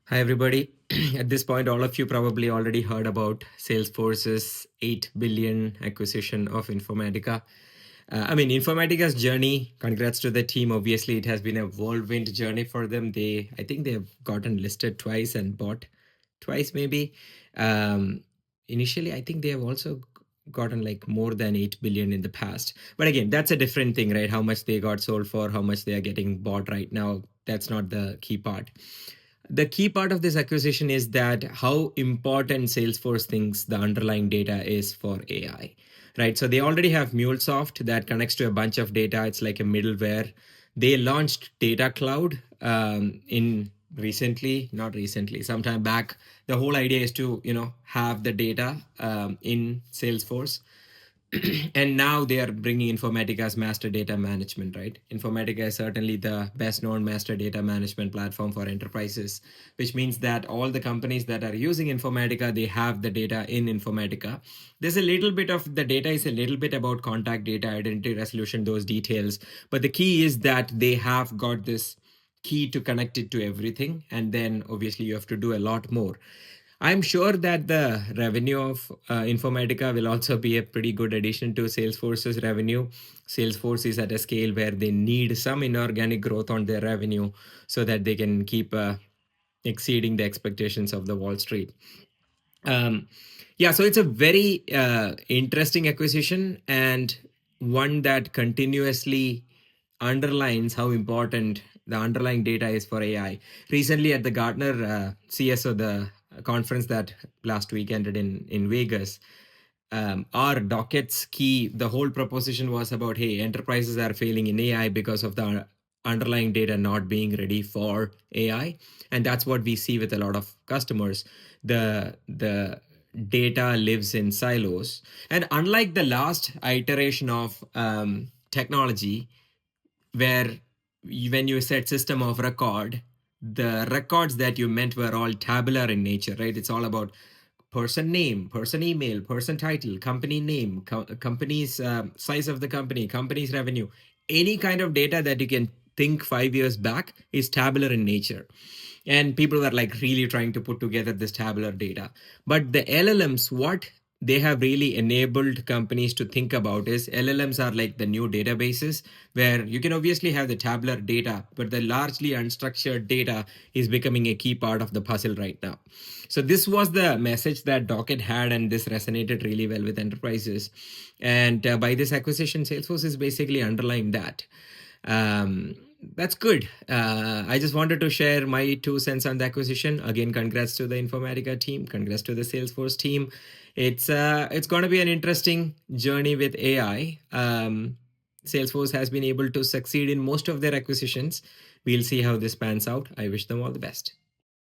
Hi, everybody. At this point, all of you probably already heard about Salesforce's 8 billion acquisition of Informatica. Informatica's journey, congrats to the team. Obviously, it has been a whirlwind journey for them. I think they have gotten listed twice and bought twice, maybe. Um, Initially, I think they have also gotten like more than 8 billion in the past. But again, that's a different thing, right? How much they got sold for, how much they are getting bought right now. That's not the key part. The key part of this acquisition is that how important Salesforce thinks the underlying data is for AI, right? So they already have MuleSoft that connects to a bunch of data. It's like a middleware. They launched Data Cloud not recently, sometime back. The whole idea is to have the data in Salesforce. And now they are bringing Informatica as master data management, right? Informatica is certainly the best known master data management platform for enterprises, which means that all the companies that are using Informatica, they have the data in Informatica. There's a little bit of the data is a little bit about contact data, identity resolution, those details. But the key is that they have got this key to connect it to everything. And then obviously you have to do a lot more. I'm sure that the revenue of Informatica will also be a pretty good addition to Salesforce's revenue. Salesforce is at a scale where they need some inorganic growth on their revenue so that they can keep exceeding the expectations of the Wall Street. So it's a very interesting acquisition and one that continuously underlines how important the underlying data is for AI. Recently at the Gartner CSO, the conference that last week ended in Vegas, our Docket's key, the whole proposition was about, hey, enterprises are failing in AI because of the underlying data not being ready for AI. And that's what we see with a lot of customers. The data lives in silos. And unlike the last iteration of technology, where when you said system of record, the records that you meant were all tabular in nature, right? It's all about person name, person email, person title, company name, company's size of the company's revenue. Any kind of data that you can think 5 years back is tabular in nature. And people were like really trying to put together this tabular data. But the LLMs, what they have really enabled companies to think about is LLMs are like the new databases where you can obviously have the tabular data, but the largely unstructured data is becoming a key part of the puzzle right now. So this was the message that Docket had, and this resonated really well with enterprises. And by this acquisition, Salesforce is basically underlying that. That's good. I just wanted to share my 2 cents on the acquisition. Again, congrats to the Informatica team. Congrats to the Salesforce team. It's going to be an interesting journey with AI. Salesforce has been able to succeed in most of their acquisitions. We'll see how this pans out. I wish them all the best.